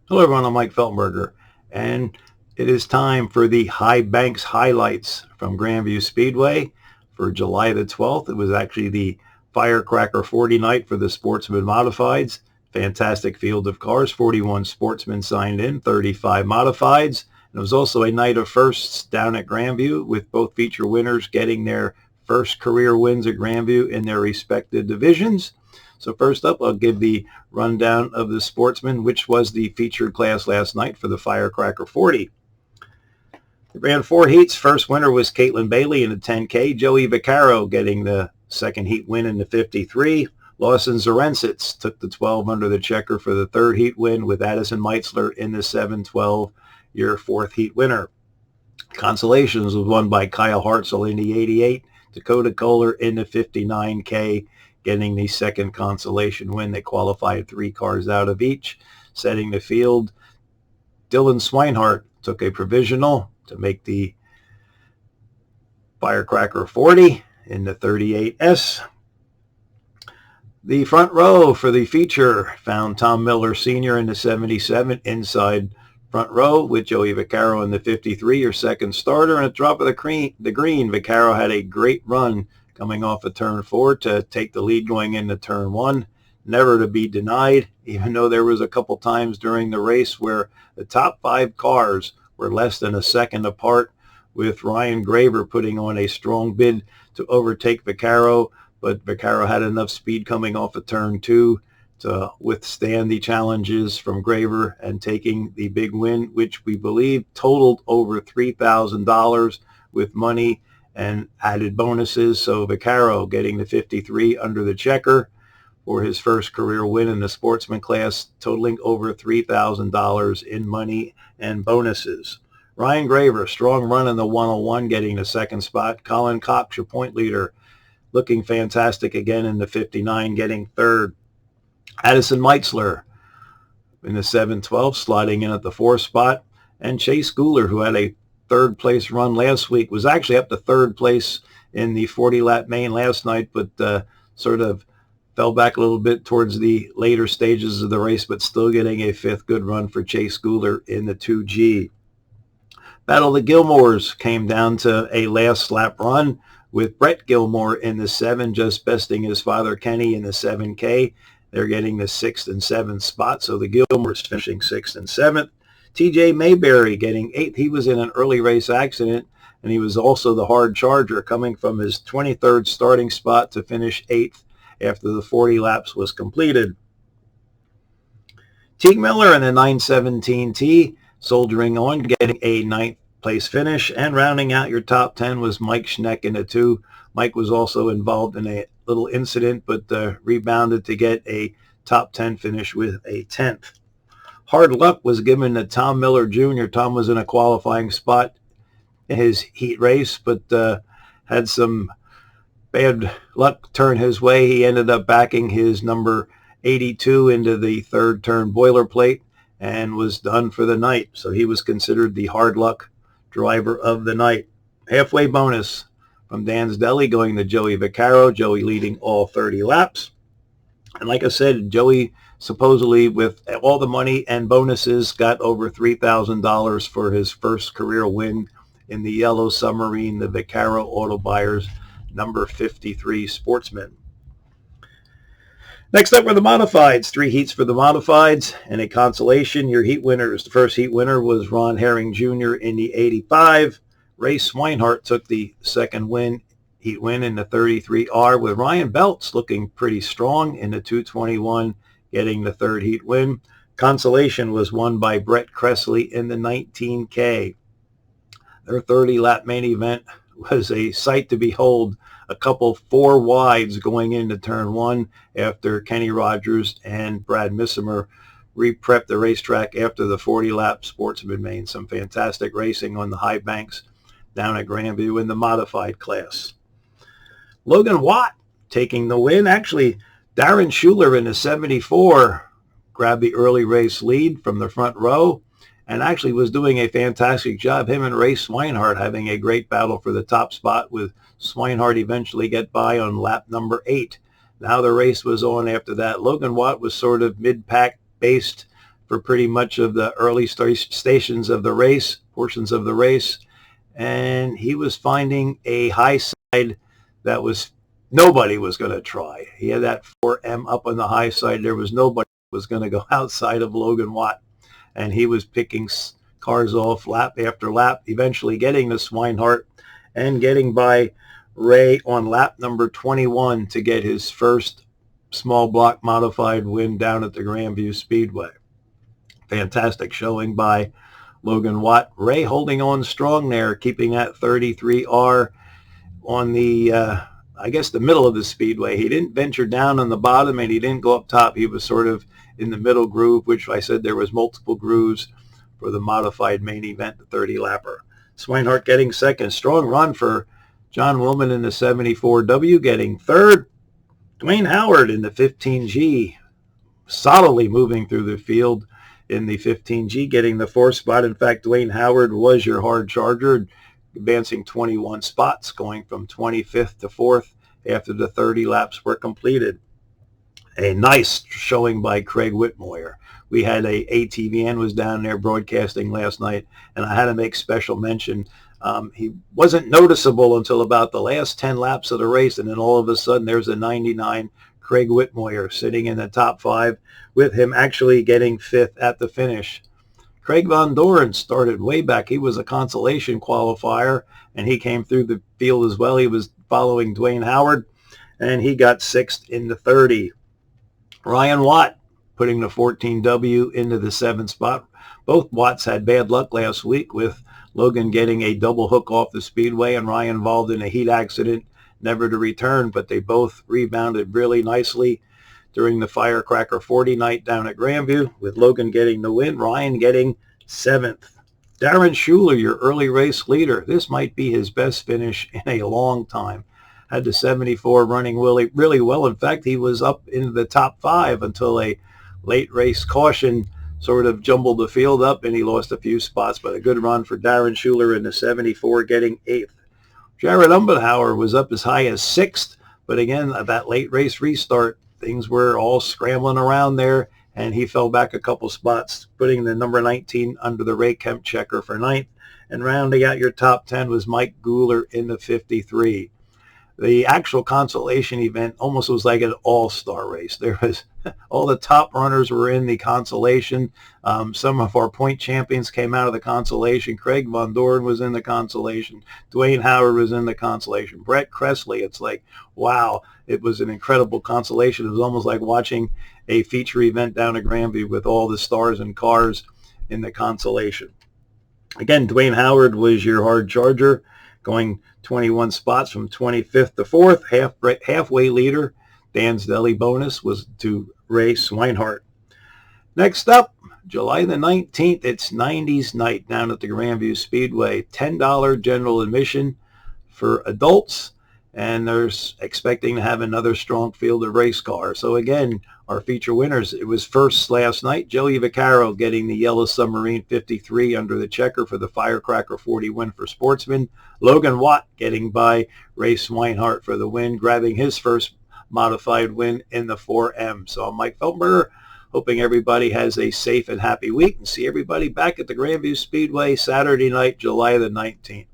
Hello everyone, I'm Mike Feltenberger, and it is time for the High Banks highlights from Grandview Speedway for July the 12th. It was actually the Firecracker 40 night for the Sportsman Modifieds. Fantastic field of cars, 41 Sportsmen signed in, 35 Modifieds. And it was also a night of firsts down at Grandview, with both feature winners getting their first career wins at Grandview in their respective divisions. So first up, I'll give the rundown of the Sportsman, which was the featured class last night for the Firecracker 40. They ran 4 heats. First winner was Caitlin Bailey in the 10K. Joey Vaccaro getting the second heat win in the 53. Lawson Zarensitz took the 12 under the checker for the third heat win, with Addison Meitzler in the 7-12, your fourth heat winner. Consolations was won by Kyle Hartzell in the 88. Dakota Kohler in the 59K, getting the second consolation win. They qualified 3 cars out of each, setting the field. Dylan Swinehart took a provisional to make the Firecracker 40 in the 38S. The front row for the feature found Tom Miller Sr. in the 77 inside front row, with Joey Vaccaro in the 53, your second starter. And at drop of the green, Vaccaro had a great run coming off of turn 4 to take the lead going into turn 1. Never to be denied, even though there was a couple times during the race where the top 5 cars were less than a second apart, with Ryan Graver putting on a strong bid to overtake Vaccaro, but Vaccaro had enough speed coming off of turn 2 to withstand the challenges from Graver and taking the big win, which we believe totaled over $3,000 with money and added bonuses. So Vaccaro getting the 53 under the checker for his first career win in the Sportsman class, totaling over $3,000 in money and bonuses. Ryan Graver, strong run in the 101, getting the second spot. Colin Cox, your point leader, looking fantastic again in the 59, getting third. Addison Meitzler in the 7-12, sliding in at the 4th spot. And Chase Guler, who had a third place run last week, was actually up to third place in the 40-lap main last night, but sort of fell back a little bit towards the later stages of the race, but still getting a 5th good run for Chase Guler in the 2G. Battle of the Gilmores came down to a last lap run, with Brett Gilmore in the 7 just besting his father Kenny in the 7K. They're getting the 6th and 7th spot, so the Gilmores finishing 6th and 7th. TJ Mayberry getting 8th. He was in an early race accident, and he was also the hard charger, coming from his 23rd starting spot to finish 8th after the 40 laps was completed. Teague Miller in the 917T, soldiering on, getting a 9th place finish. And rounding out your top 10 was Mike Schneck in the 2. Mike was also involved in a little incident, but rebounded to get a top 10 finish with a 10th. Hard luck was given to Tom Miller Jr. Tom was in a qualifying spot in his heat race, but had some bad luck turn his way. He ended up backing his number 82 into the third turn boilerplate and was done for the night. So he was considered the hard luck driver of the night. Halfway bonus from Dan's Deli going to Joey Vaccaro. Joey leading all 30 laps. And like I said, Joey supposedly, with all the money and bonuses, got over $3,000 for his first career win in the Yellow Submarine, the Vaccaro Auto Buyers number 53 Sportsman. Next up were the Modifieds. 3 heats for the Modifieds and a consolation. Your heat winners. The first heat winner was Ron Herring Jr. in the 85. Ray Swinehart took the second heat win in the 33R, with Ryan Belts looking pretty strong in the 221, getting the third heat win. Consolation was won by Brett Cressley in the 19K. Their 30-lap main event was a sight to behold. A couple 4 wides going into turn 1 after Kenny Rogers and Brad Missimer re-prepped the racetrack after the 40-lap Sportsman made some fantastic racing on the high banks down at Grandview in the modified class. Logan Watt taking the win. Actually, Darren Schuler in the 74 grabbed the early race lead from the front row and actually was doing a fantastic job. Him and Ray Swinehart having a great battle for the top spot, with Swinehart eventually get by on lap number 8. Now the race was on after that. Logan Watt was sort of mid-pack based for pretty much of the early stations of the race, portions of the race. And he was finding a high side that nobody was going to try. He had that 4M up on the high side. There was nobody who was going to go outside of Logan Watt. And he was picking cars off lap after lap, eventually getting to Swinehart and getting by Ray on lap number 21 to get his first small block modified win down at the Grandview Speedway. Fantastic showing by Logan Watt. Ray holding on strong there, keeping that 33R on the, I guess, the middle of the speedway. He didn't venture down on the bottom and he didn't go up top. He was sort of in the middle groove, which I said there was multiple grooves for the modified main event, the 30-lapper. Swinehart getting second. Strong run for John Woolman in the 74W, getting third. Dwayne Howard in the 15G, solidly moving through the field in the 15G, getting the fourth spot. In fact, Dwayne Howard was your hard charger, advancing 21 spots, going from 25th to 4th after the 30 laps were completed. A nice showing by Craig Whitmoyer. We had ATVN was down there broadcasting last night, and I had to make special mention. He wasn't noticeable until about the last 10 laps of the race, and then all of a sudden there's a 99 Craig Whitmoyer sitting in the top 5, with him actually getting 5th at the finish. Craig Von Doren started way back. He was a consolation qualifier, and he came through the field as well. He was following Dwayne Howard, and he got 6th in the 30. Ryan Watt putting the 14W into the 7th spot. Both Watts had bad luck last week, with Logan getting a double hook off the speedway and Ryan involved in a heat accident, never to return, but they both rebounded really nicely during the Firecracker 40 night down at Grandview, with Logan getting the win, Ryan getting 7th. Darren Schuler, your early race leader. This might be his best finish in a long time. Had the 74 running really well. In fact, he was up in the top 5 until a late race caution sort of jumbled the field up and he lost a few spots, but a good run for Darren Schuler in the 74, getting 8th. Jared Umbenhauer was up as high as 6th, but again, at that late race restart, things were all scrambling around there, and he fell back a couple spots, putting the number 19 under the Ray Kemp checker for 9th. And rounding out your top 10 was Mike Guler in the 53. The actual consolation event almost was like an all-star race. There was all the top runners were in the consolation. Some of our point champions came out of the consolation. Craig Von Doren was in the consolation. Dwayne Howard was in the consolation. Brett Cressley. It's like, wow, it was an incredible consolation. It was almost like watching a feature event down at Grandview with all the stars and cars in the consolation. Again, Dwayne Howard was your hard charger, going 21 spots from 25th to 4th, halfway leader. Dan's Deli bonus was to Ray Swinehart. Next up, July the 19th, it's 90s night down at the Grandview Speedway. $10 general admission for adults, and they're expecting to have another strong field of race cars. So again, our feature winners, it was first last night, Joey Vaccaro getting the Yellow Submarine 53 under the checker for the Firecracker 40 win for Sportsman. Logan Watt getting by Ray Swinehart for the win, grabbing his first modified win in the 4M. So I'm Mike Feldberger, hoping everybody has a safe and happy week, and see everybody back at the Grandview Speedway Saturday night, July the 19th.